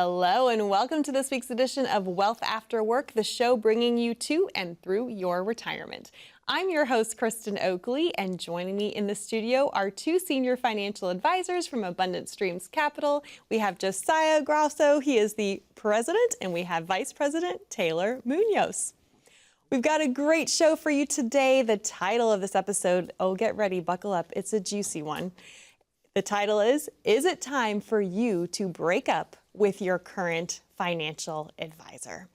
Hello and welcome to this week's edition of Wealth After Work, the show bringing you to and through your retirement. I'm your host, Kristen Oakley, and joining me in the studio are two senior financial advisors from Abundant Streams Capital. We have Josiah Grauso, he is the president, and we have Vice President Taylor Munoz. We've got a great show for you today. The title of this episode, get ready, buckle up, it's a juicy one. The title is it time for you to break up with your current financial advisor?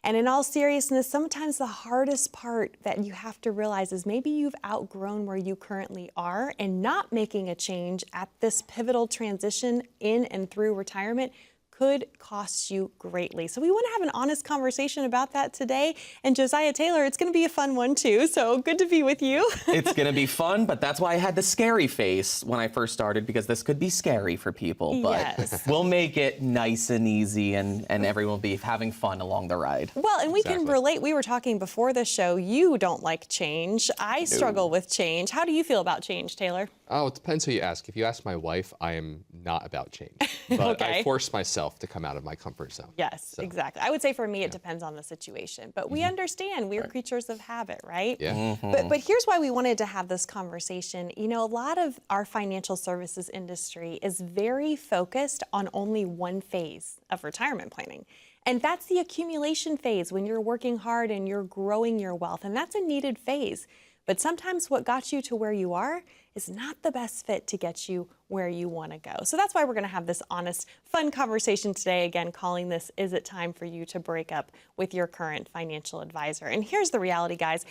And in all seriousness, sometimes the hardest part that you have to realize is maybe you've outgrown where you currently are, and not making a change at this pivotal transition in and through retirement could cost you greatly. So we want to have an honest conversation about that today. And Josiah Taylor, it's going to be a fun one too. So good to be with you. It's going to be fun, but that's why I had the scary face when I first started, because this could be scary for people. But yes, we'll make it nice and easy, and everyone will be having fun along the ride. Well, and we can relate. We were talking before the show. You don't like change. I struggle with change. How do you feel about change, Taylor? Oh, it depends who you ask. If you ask my wife, I am not about change. But Okay. I force myself to come out of my comfort zone. Yes, exactly. I would say for me, it depends on the situation. But we understand we're creatures of habit, right? Yeah. But here's why we wanted to have this conversation. You know, a lot of our financial services industry is very focused on only one phase of retirement planning. And that's the accumulation phase, when you're working hard and you're growing your wealth. And that's a needed phase. But sometimes what got you to where you are is not the best fit to get you where you want to go. So that's why we're going to have this honest, fun conversation today, again, calling this, is it time for you to break up with your current financial advisor? And here's the reality, guys.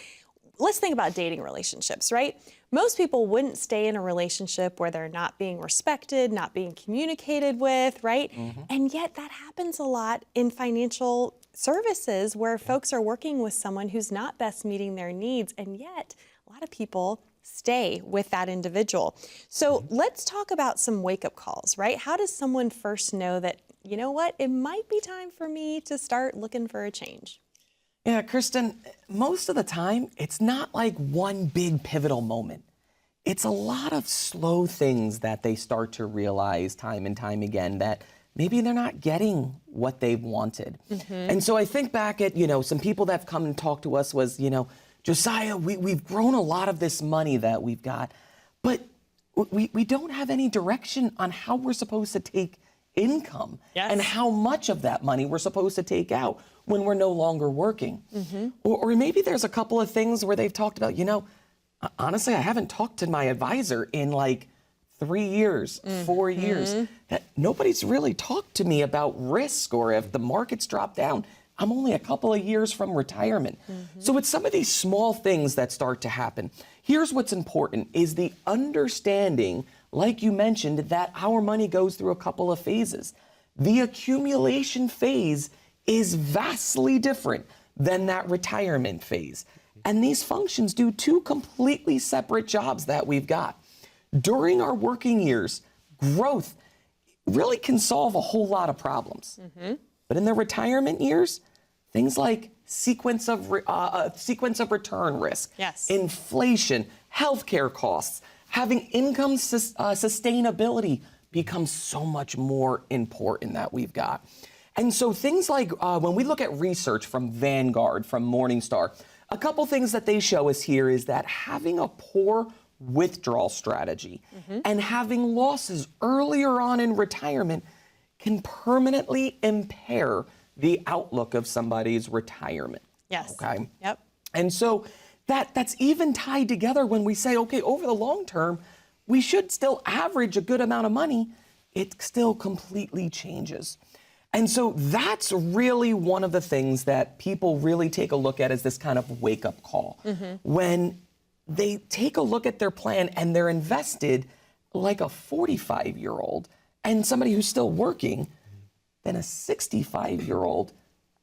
Let's think about dating relationships, right? Most people wouldn't stay in a relationship where they're not being respected, not being communicated with, right? And yet that happens a lot in financial services, where folks are working with someone who's not best meeting their needs, and yet a lot of people stay with that individual. So let's talk about some wake-up calls, right? How does someone first know that, you know what, it might be time for me to start looking for a change? Yeah, Kristen, most of the time, it's not like one big pivotal moment. It's a lot of slow things that they start to realize time and time again, that maybe they're not getting what they've wanted. And so I think back at, some people that have come and talked to us was, Josiah, we've grown a lot of this money that we've got, but we don't have any direction on how we're supposed to take income and how much of that money we're supposed to take out when we're no longer working. Or maybe there's a couple of things where they've talked about, honestly, I haven't talked to my advisor in like 3 years, 4 years, that nobody's really talked to me about risk, or if the markets drop down, I'm only a couple of years from retirement. So it's some of these small things that start to happen. Here's what's important, is the understanding, like you mentioned, that our money goes through a couple of phases. The accumulation phase is vastly different than that retirement phase. And these functions do two completely separate jobs that we've got. During our working years, growth really can solve a whole lot of problems. But in the retirement years, things like sequence of return risk, inflation, healthcare costs, having income sustainability becomes so much more important that we've got. And so things like when we look at research from Vanguard, from Morningstar, a couple things that they show us here is that having a poor withdrawal strategy and having losses earlier on in retirement can permanently impair the outlook of somebody's retirement. Okay. And so that's even tied together when we say, okay, over the long term, we should still average a good amount of money. It still completely changes. And so that's really one of the things that people really take a look at, as this kind of wake-up call. When they take a look at their plan and they're invested like a 45-year-old and somebody who's still working than a 65-year-old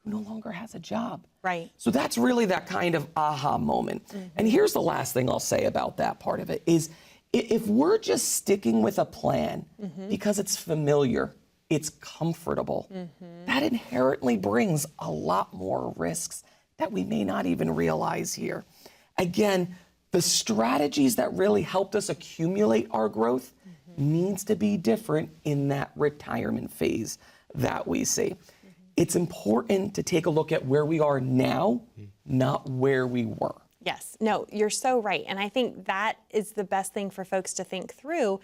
who no longer has a job. Right. So that's really that kind of aha moment. And here's the last thing I'll say about that part of it is, if we're just sticking with a plan because it's familiar, it's comfortable, that inherently brings a lot more risks that we may not even realize here. Again, the strategies that really helped us accumulate our growth needs to be different in that retirement phase that we see. It's important to take a look at where we are now, not where we were. Yes, no, you're so right. And I think that is the best thing for folks to think through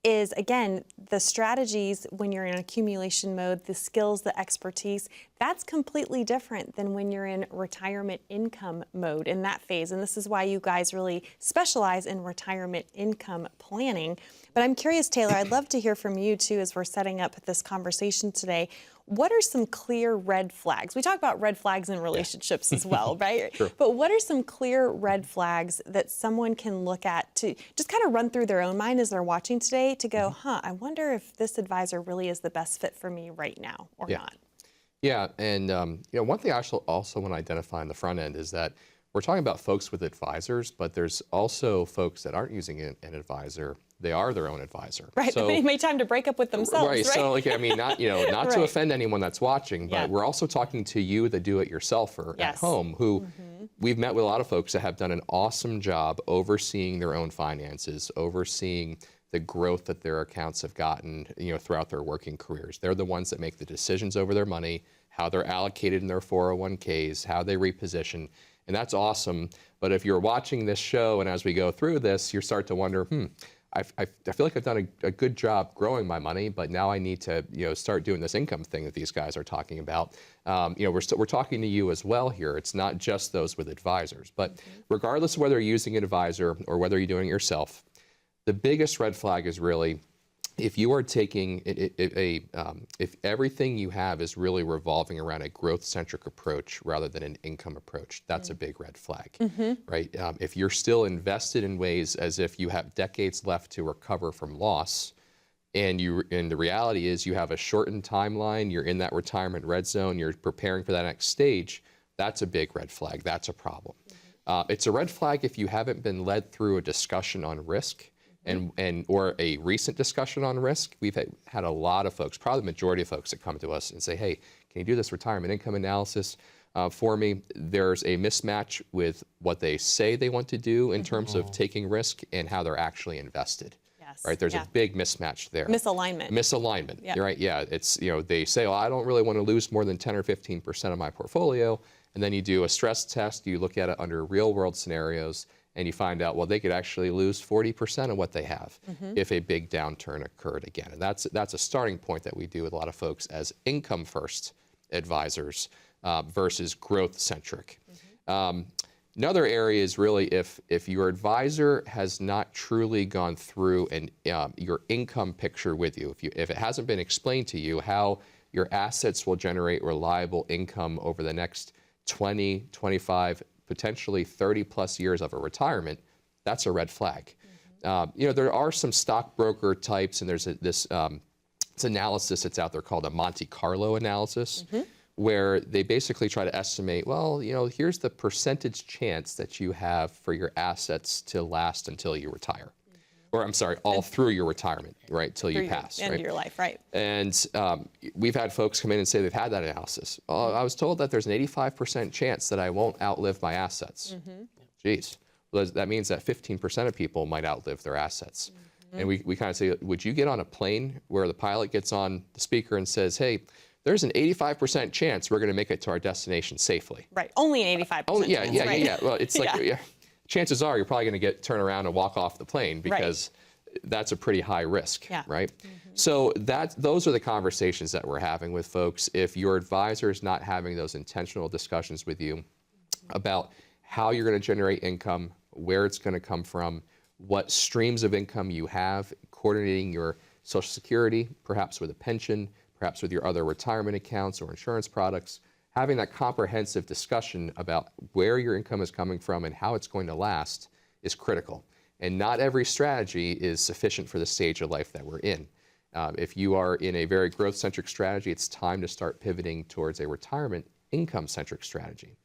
is, again, the strategies when you're in accumulation mode, the skills, the expertise, that's completely different than when you're in retirement income mode in that phase. And this is why you guys really specialize in retirement income planning. But I'm curious, Taylor, I'd love to hear from you too as we're setting up this conversation today. What are some clear red flags? We talk about red flags in relationships as well, right? Sure. But what are some clear red flags that someone can look at to just kind of run through their own mind as they're watching today to go, I wonder if this advisor really is the best fit for me right now or not? Yeah, and one thing I also want to identify on the front end is that we're talking about folks with advisors, but there's also folks that aren't using an advisor. They are their own advisor. Right, so, they made time to break up with themselves, right? So, like, I mean, not Right. to offend anyone that's watching, but we're also talking to you, the do-it-yourselfer at home, who we've met with a lot of folks that have done an awesome job overseeing their own finances, overseeing the growth that their accounts have gotten, throughout their working careers. They're the ones that make the decisions over their money, how they're allocated in their 401ks, how they reposition, and that's awesome. But if you're watching this show and as we go through this, you start to wonder, I feel like I've done a good job growing my money, but now I need to start doing this income thing that these guys are talking about. We're talking to you as well here. It's not just those with advisors, but regardless of whether you're using an advisor or whether you're doing it yourself, the biggest red flag is really if you are taking if everything you have is really revolving around a growth-centric approach rather than an income approach, that's a big red flag, right? If you're still invested in ways as if you have decades left to recover from loss, and the reality is you have a shortened timeline, you're in that retirement red zone, you're preparing for that next stage, that's a big red flag. That's a problem. It's a red flag if you haven't been led through a discussion on risk. Or a recent discussion on risk. We've had a lot of folks, probably the majority of folks that come to us and say, hey, can you do this retirement income analysis for me? There's a mismatch with what they say they want to do in terms of taking risk and how they're actually invested. Yes. Right? There's a big mismatch there. Misalignment. Misalignment. Yeah. Right? Yeah. It's, they say, well, I don't really want to lose more than 10 or 15% of my portfolio. And then you do a stress test, you look at it under real world scenarios, and you find out, well, they could actually lose 40% of what they have if a big downturn occurred again. And that's a starting point that we do with a lot of folks as income-first advisors versus growth-centric. Another area is really if your advisor has not truly gone through your income picture with you, if it hasn't been explained to you how your assets will generate reliable income over the next 20, 25, potentially 30 plus years of a retirement, that's a red flag. There are some stockbroker types, and there's this analysis that's out there called a Monte Carlo analysis, where they basically try to estimate, well, here's the percentage chance that you have for your assets to last until you retire. Or I'm sorry, all through your retirement, right, till you pass. End of your life, right. And we've had folks come in and say they've had that analysis. Oh, I was told that there's an 85% chance that I won't outlive my assets. Geez, well, that means that 15% of people might outlive their assets. And we kind of say, would you get on a plane where the pilot gets on the speaker and says, hey, there's an 85% chance we're going to make it to our destination safely. Right, only an 85% Oh, yeah, chance, yeah, right? yeah. Well, it's like, chances are you're probably going to turn around and walk off the plane because that's a pretty high risk, right? So those are the conversations that we're having with folks. If your advisor is not having those intentional discussions with you about how you're going to generate income, where it's going to come from, what streams of income you have, coordinating your Social Security, perhaps with a pension, perhaps with your other retirement accounts or insurance products, having that comprehensive discussion about where your income is coming from and how it's going to last is critical. And not every strategy is sufficient for the stage of life that we're in. If you are in a very growth-centric strategy, it's time to start pivoting towards a retirement income-centric strategy.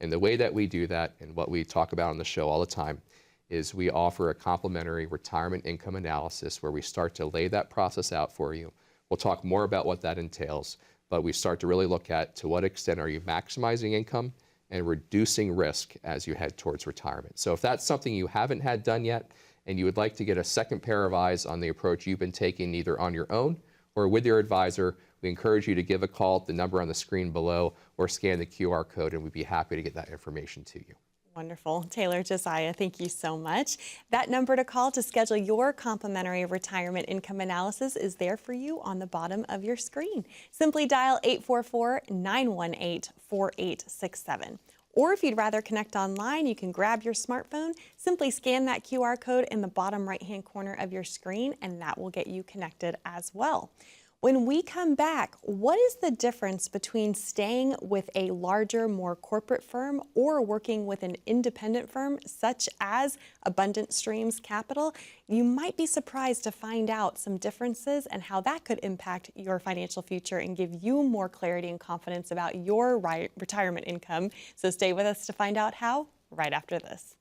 And the way that we do that, and what we talk about on the show all the time, is we offer a complimentary retirement income analysis where we start to lay that process out for you. We'll talk more about what that entails, but we start to really look at to what extent are you maximizing income and reducing risk as you head towards retirement. So if that's something you haven't had done yet and you would like to get a second pair of eyes on the approach you've been taking either on your own or with your advisor, we encourage you to give a call at the number on the screen below or scan the QR code, and we'd be happy to get that information to you. Wonderful. Taylor, Josiah, thank you so much. That number to call to schedule your complimentary retirement income analysis is there for you on the bottom of your screen. Simply dial 844-918-4867. Or if you'd rather connect online, you can grab your smartphone, simply scan that QR code in the bottom right-hand corner of your screen, and that will get you connected as well. When we come back, what is the difference between staying with a larger, more corporate firm or working with an independent firm such as Abundant Streams Capital? You might be surprised to find out some differences and how that could impact your financial future and give you more clarity and confidence about your retirement income. So stay with us to find out how right after this.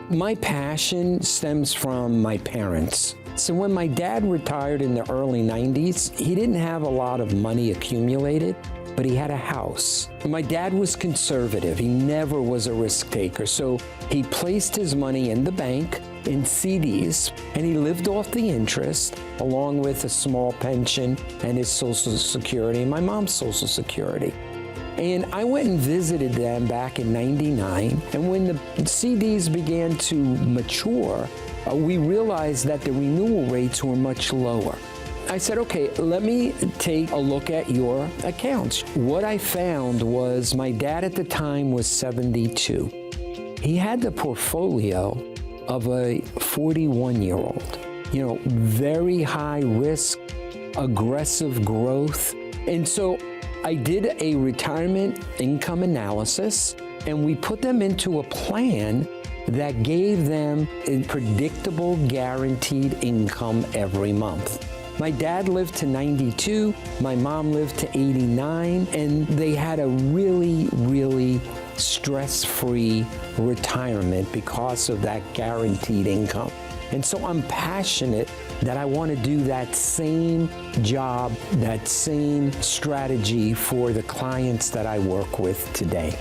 My passion stems from my parents. So when my dad retired in the early 90s, he didn't have a lot of money accumulated, but he had a house. My dad was conservative. He never was a risk taker. So he placed his money in the bank, in CDs, and he lived off the interest along with a small pension and his Social Security and my mom's Social Security. And I went and visited them back in '99, and when the CDs began to mature, we realized that the renewal rates were much lower. I said, okay, let me take a look at your accounts. What I found was my dad at the time was 72. He had the portfolio of a 41-year-old. You know, very high risk, aggressive growth. And so I did a retirement income analysis, and we put them into a plan that gave them a predictable, guaranteed income every month. My dad lived to 92, my mom lived to 89, and they had a really, really stress-free retirement because of that guaranteed income. And so I'm passionate that I want to do that same job, that same strategy for the clients that I work with today.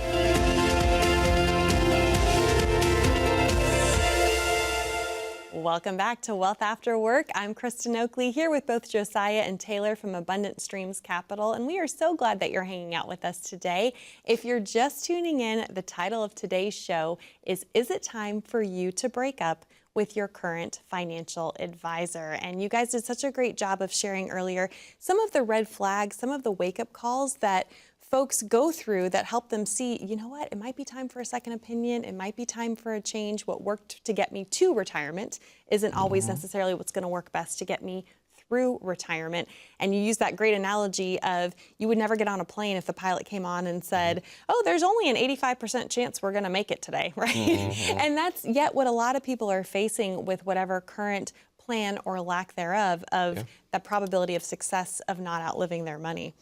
Welcome back to Wealth After Work. I'm Kristen Oakley here with both Josiah and Taylor from Abundant Streams Capital, and we are so glad that you're hanging out with us today. If you're just tuning in, the title of today's show is It Time for You to Break Up with Your Current Financial Advisor? And you guys did such a great job of sharing earlier some of the red flags, some of the wake-up calls that folks go through that help them see, you know what, it might be time for a second opinion. It might be time for a change. What worked to get me to retirement isn't always necessarily what's going to work best to get me through retirement. And you use that great analogy of you would never get on a plane if the pilot came on and said, oh, there's only an 85% chance we're going to make it today, right? And that's yet what a lot of people are facing with whatever current plan or lack thereof of the probability of success of not outliving their money.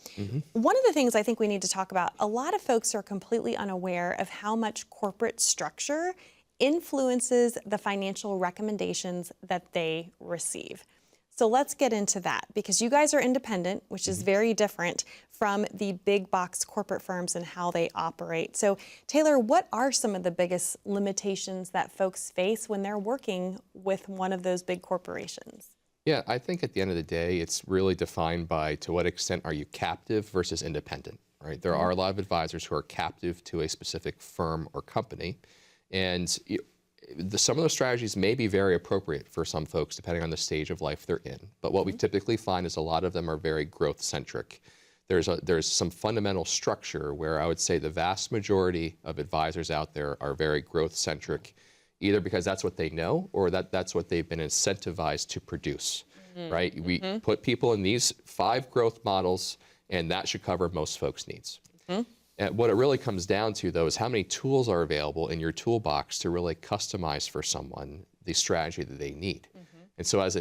One of the things I think we need to talk about, a lot of folks are completely unaware of how much corporate structure influences the financial recommendations that they receive. So let's get into that, because you guys are independent, which is very different from the big box corporate firms and how they operate. So Taylor, what are some of the biggest limitations that folks face when they're working with one of those big corporations? Yeah, I think at the end of the day, it's really defined by to what extent are you captive versus independent, right? There are a lot of advisors who are captive to a specific firm or company, and some of those strategies may be very appropriate for some folks depending on the stage of life they're in. But what we typically find is a lot of them are very growth-centric. There's some fundamental structure where I would say the vast majority of advisors out there are very growth-centric, either because that's what they know or that's what they've been incentivized to produce, right? We put people in these 5 growth models, and that should cover most folks' needs. And what it really comes down to, though, is how many tools are available in your toolbox to really customize for someone the strategy that they need. And so as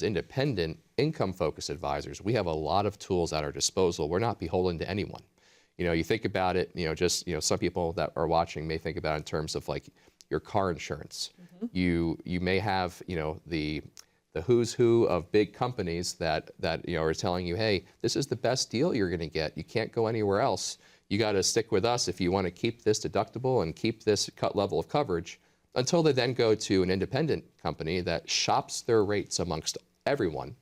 independent income-focused advisors, we have a lot of tools at our disposal. We're not beholden to anyone. You know, you think about it, some people that are watching may think about it in terms of like your car insurance. You may have, the who's who of big companies that are telling you, hey, this is the best deal you're going to get. You can't go anywhere else. You got to stick with us if you want to keep this deductible and keep this cut level of coverage, until they then go to an independent company that shops their rates amongst everyone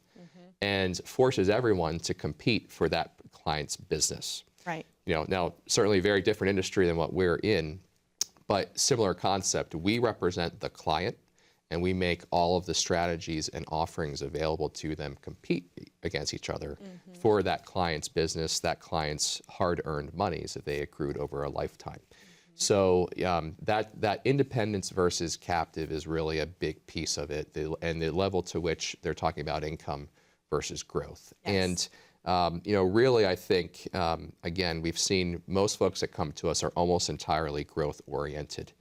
and forces everyone to compete for that client's business. Right. Now certainly very different industry than what we're in, but similar concept. We represent the client, and we make all of the strategies and offerings available to them compete against each other for that client's business, that client's hard-earned monies that they accrued over a lifetime. So that independence versus captive is really a big piece of it, and the level to which they're talking about income versus growth. Yes. And really, I think again, we've seen most folks that come to us are almost entirely growth oriented.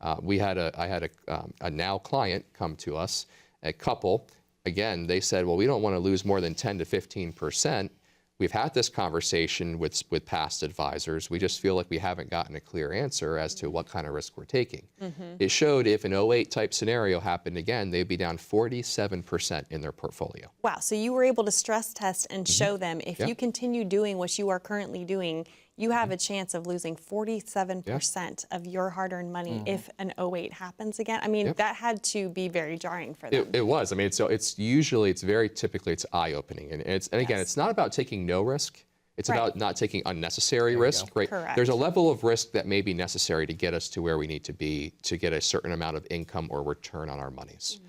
I had a now client come to us, a couple. Again, they said, well, we don't want to lose more than 10 to 15%. We've had this conversation with past advisors. We just feel like we haven't gotten a clear answer as to what kind of risk we're taking. It showed if an '08 type scenario happened again, they'd be down 47% in their portfolio. Wow, so you were able to stress test and show them if you continue doing what you are currently doing, you have a chance of losing 47% of your hard-earned money if an '08 happens again. I mean, that had to be very jarring for them. It was. I mean, so it's very typically eye-opening, and again, it's not about taking no risk. It's about not taking unnecessary risk. Right? Correct. There's a level of risk that may be necessary to get us to where we need to be to get a certain amount of income or return on our monies.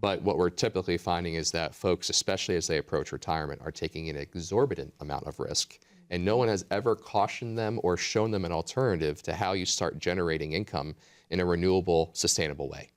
But what we're typically finding is that folks, especially as they approach retirement, are taking an exorbitant amount of risk. And no one has ever cautioned them or shown them an alternative to how you start generating income in a renewable, sustainable way.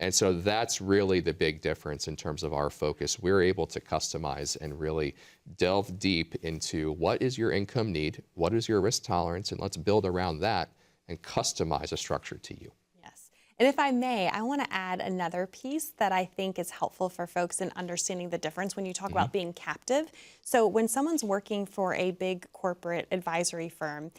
And so that's really the big difference in terms of our focus. We're able to customize and really delve deep into what is your income need, what is your risk tolerance, and let's build around that and customize a structure to you. Yes. And if I may, I want to add another piece that I think is helpful for folks in understanding the difference when you talk about being captive. So when someone's working for a big corporate advisory firm,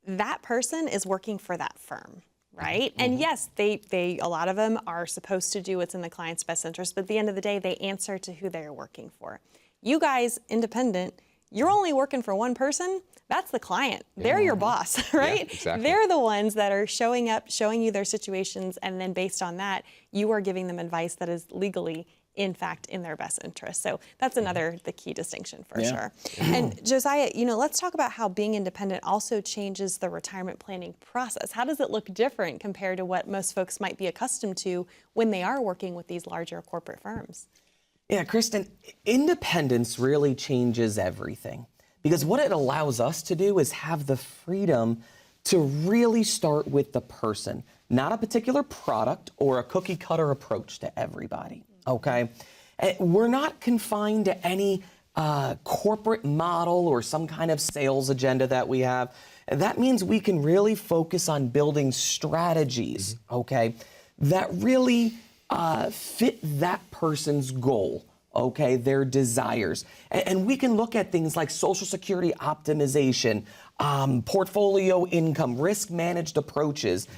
that person is working for that firm. Right? And yes, they a lot of them are supposed to do what's in the client's best interest, but at the end of the day, they answer to who they're working for. You guys, independent, you're only working for one person. That's the client. They're your boss, right? Yeah, exactly. They're the ones that are showing up, showing you their situations, and then based on that, you are giving them advice that is legally, in fact, in their best interest. So that's the key distinction for sure. And Josiah, let's talk about how being independent also changes the retirement planning process. How does it look different compared to what most folks might be accustomed to when they are working with these larger corporate firms? Yeah, Kristen, independence really changes everything, because what it allows us to do is have the freedom to really start with the person, not a particular product or a cookie cutter approach to everybody. Okay, we're not confined to any corporate model or some kind of sales agenda that we have. That means we can really focus on building strategies, okay, that really fit that person's goal, okay, their desires. And we can look at things like Social Security optimization, portfolio income, risk managed approaches,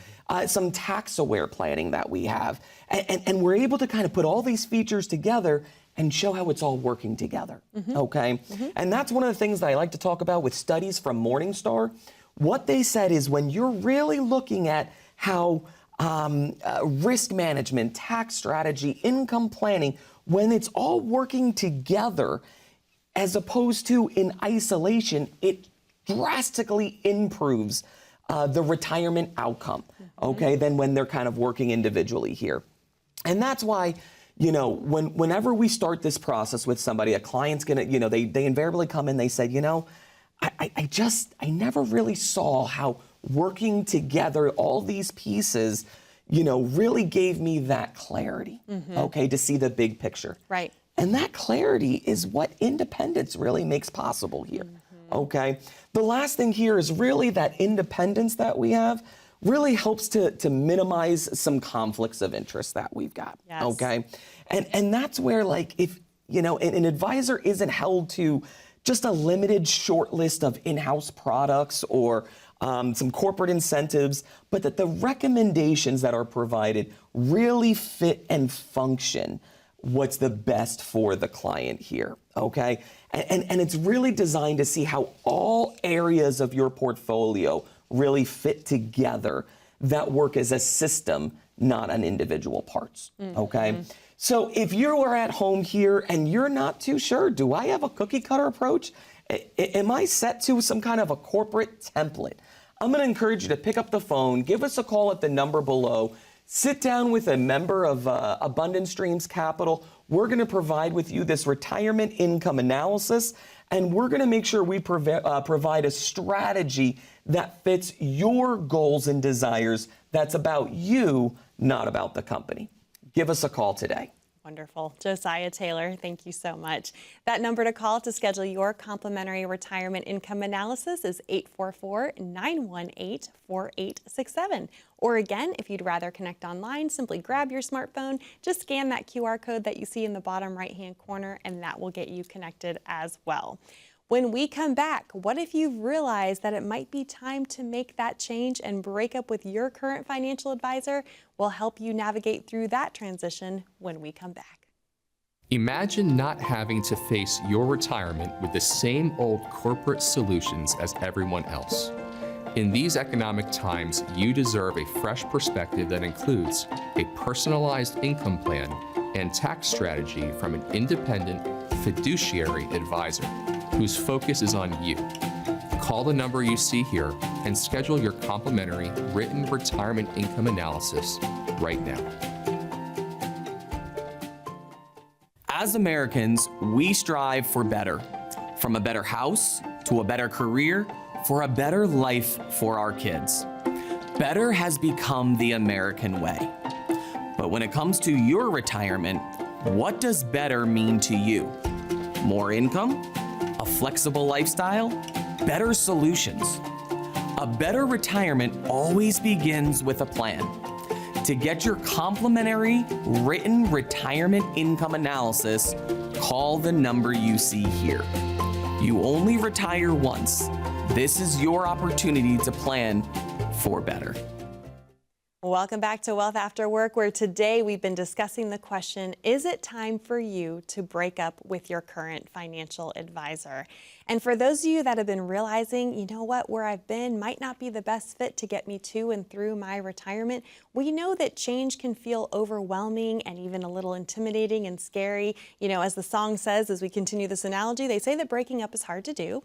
some tax-aware planning that we have. And we're able to kind of put all these features together and show how it's all working together, okay? And that's one of the things that I like to talk about with studies from Morningstar. What they said is when you're really looking at how risk management, tax strategy, income planning, when it's all working together as opposed to in isolation, it drastically improves the retirement outcome, okay, than when they're kind of working individually here. And that's why, whenever we start this process with somebody, a client's gonna, they invariably come in, they said, I never really saw how working together, all these pieces, really gave me that clarity, okay, to see the big picture. Right. And that clarity is what independence really makes possible here, okay? The last thing here is really that independence that we have really helps to minimize some conflicts of interest that we've got, okay? And that's where, like, if, an advisor isn't held to just a limited short list of in-house products or some corporate incentives, but that the recommendations that are provided really fit and function what's the best for the client here, okay? And it's really designed to see how all areas of your portfolio really fit together that work as a system, not on individual parts, okay? So if you are at home here and you're not too sure, do I have a cookie cutter approach? Am I set to some kind of a corporate template? I'm gonna encourage you to pick up the phone, give us a call at the number below, sit down with a member of Abundant Streams Capital. We're gonna provide with you this retirement income analysis, and we're gonna make sure we provide a strategy that fits your goals and desires, that's about you, not about the company. Give us a call today. Wonderful. Josiah Taylor, thank you so much. That number to call to schedule your complimentary retirement income analysis is 844-918-4867. Or again, if you'd rather connect online, simply grab your smartphone, just scan that QR code that you see in the bottom right-hand corner, and that will get you connected as well. When we come back, what if you've realized that it might be time to make that change and break up with your current financial advisor? We'll help you navigate through that transition when we come back. Imagine not having to face your retirement with the same old corporate solutions as everyone else. In these economic times, you deserve a fresh perspective that includes a personalized income plan and tax strategy from an independent fiduciary advisor whose focus is on you. Call the number you see here and schedule your complimentary written retirement income analysis right now. As Americans, we strive for better. From a better house to a better career, for a better life for our kids. Better has become the American way. But when it comes to your retirement, what does better mean to you? More income? A flexible lifestyle? Better solutions? A better retirement always begins with a plan. To get your complimentary written retirement income analysis, call the number you see here. You only retire once. This is your opportunity to plan for better. Welcome back to Wealth After Work, where today we've been discussing the question, is it time for you to break up with your current financial advisor? And for those of you that have been realizing, you know what, where I've been might not be the best fit to get me to and through my retirement, we know that change can feel overwhelming and even a little intimidating and scary. You know, as the song says, as we continue this analogy, they say that breaking up is hard to do,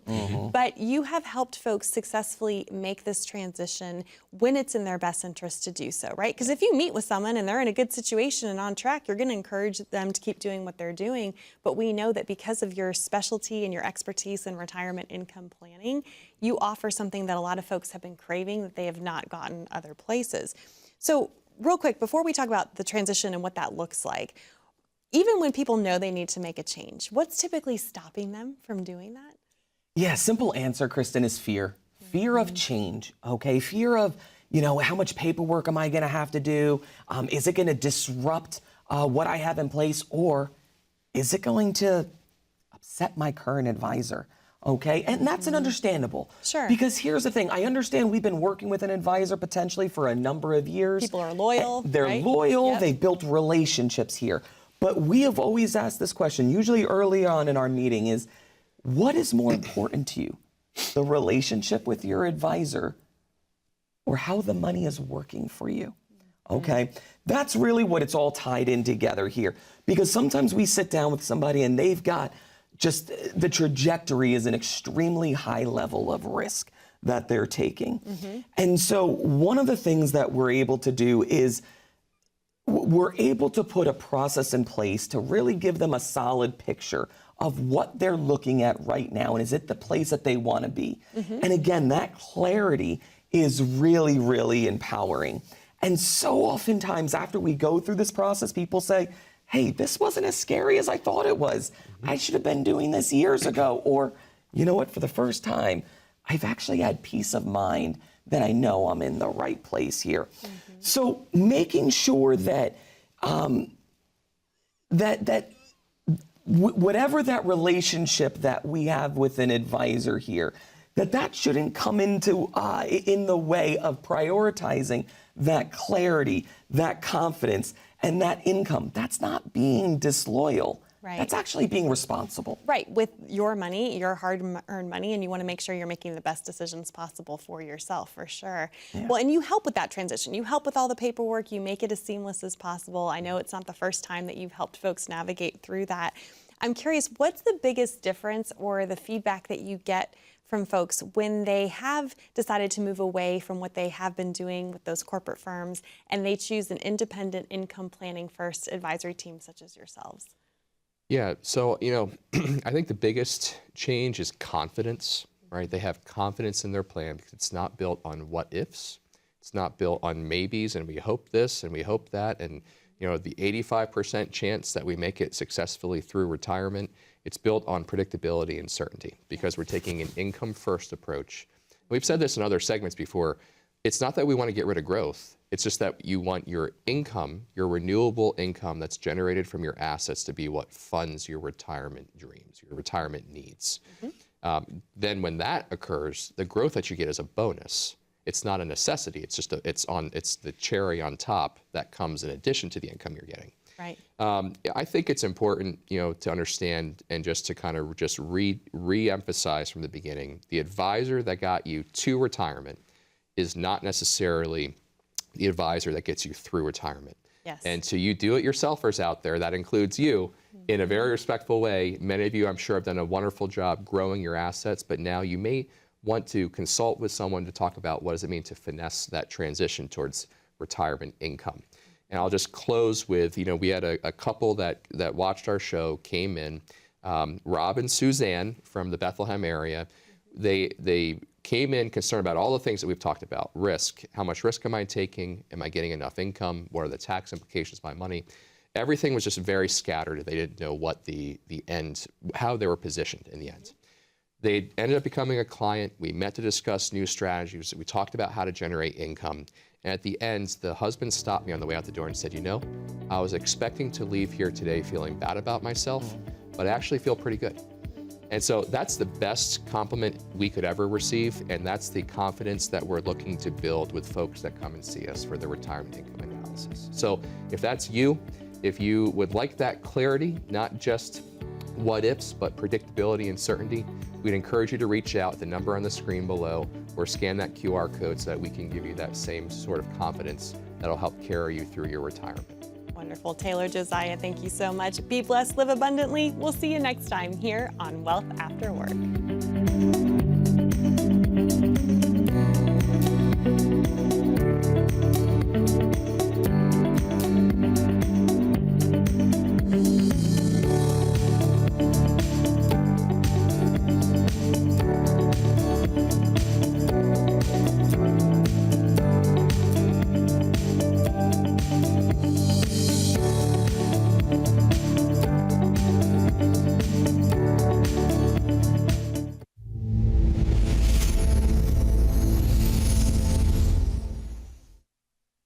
but you have helped folks successfully make this transition when it's in their best interest to do so, right? Because if you meet with someone and they're in a good situation and on track, you're going to encourage them to keep doing what they're doing. But we know that because of your specialty and your expertise in retirement income planning, you offer something that a lot of folks have been craving that they have not gotten other places. So real quick, before we talk about the transition and what that looks like, even when people know they need to make a change, what's typically stopping them from doing that? Yeah, simple answer, Kristen, is fear. Fear of change, okay? Fear of, you know, how much paperwork am I gonna have to do? Is it gonna disrupt what I have in place, or is it going to upset my current advisor? Okay, and that's an understandable. Sure. Because here's the thing, I understand we've been working with an advisor potentially for a number of years. People are loyal. They're right? loyal, Yep. They've built relationships here. But we have always asked this question, usually early on in our meeting, is what is more important to you? The relationship with your advisor or how the money is working for you? Okay, that's really what it's all tied in together here. Because sometimes we sit down with somebody and they've got just the trajectory is an extremely high level of risk that they're taking. And so one of the things that we're able to do is we're able to put a process in place to really give them a solid picture of what they're looking at right now, and is it the place that they want to be? And again, that clarity is really, really empowering. And so oftentimes after we go through this process, people say, hey, this wasn't as scary as I thought it was. I should have been doing this years ago. Or, you know what, for the first time, I've actually had peace of mind that I know I'm in the right place here. So making sure that whatever that relationship that we have with an advisor here, that shouldn't come into in the way of prioritizing that clarity, that confidence, and that income. That's not being disloyal. Right. That's actually being responsible. Right, with your money, your hard-earned money, and you want to make sure you're making the best decisions possible for yourself, for sure. Yeah. Well, and you help with that transition. You help with all the paperwork. You make it as seamless as possible. I know it's not the first time that you've helped folks navigate through that. I'm curious, what's the biggest difference or the feedback that you get from folks when they have decided to move away from what they have been doing with those corporate firms and they choose an independent income planning first advisory team such as yourselves? Yeah, so, I think the biggest change is confidence, right? They have confidence in their plan because it's not built on what ifs. It's not built on maybes and we hope this and we hope that. And, the 85% chance that we make it successfully through retirement, it's built on predictability and certainty because we're taking an income first approach. We've said this in other segments before. It's not that we want to get rid of growth. It's just that you want your income, your renewable income that's generated from your assets to be what funds your retirement dreams, your retirement needs. Then when that occurs, the growth that you get is a bonus. It's not a necessity. It's just it's the cherry on top that comes in addition to the income you're getting. Right. I think it's important, to understand and just to kind of just re-emphasize from the beginning, the advisor that got you to retirement is not necessarily the advisor that gets you through retirement. Yes. And to you do-it-yourselfers out there, that includes you, in a very respectful way. Many of you, I'm sure, have done a wonderful job growing your assets, but now you may want to consult with someone to talk about what does it mean to finesse that transition towards retirement income. And I'll just close with, we had a couple that watched our show, came in, Rob and Suzanne from the Bethlehem area. They came in concerned about all the things that we've talked about. Risk, how much risk am I taking? Am I getting enough income? What are the tax implications of my money? Everything was just very scattered. They didn't know what the end, how they were positioned in the end. They ended up becoming a client. We met to discuss new strategies. We talked about how to generate income. And at the end, the husband stopped me on the way out the door and said, I was expecting to leave here today feeling bad about myself, but I actually feel pretty good. And so that's the best compliment we could ever receive, and that's the confidence that we're looking to build with folks that come and see us for the retirement income analysis. So if that's you, if you would like that clarity, not just what ifs, but predictability and certainty, we'd encourage you to reach out, the number on the screen below, or scan that QR code so that we can give you that same sort of confidence that'll help carry you through your retirement. Wonderful. Taylor, Josiah, thank you so much. Be blessed, live abundantly. We'll see you next time here on Wealth After Work.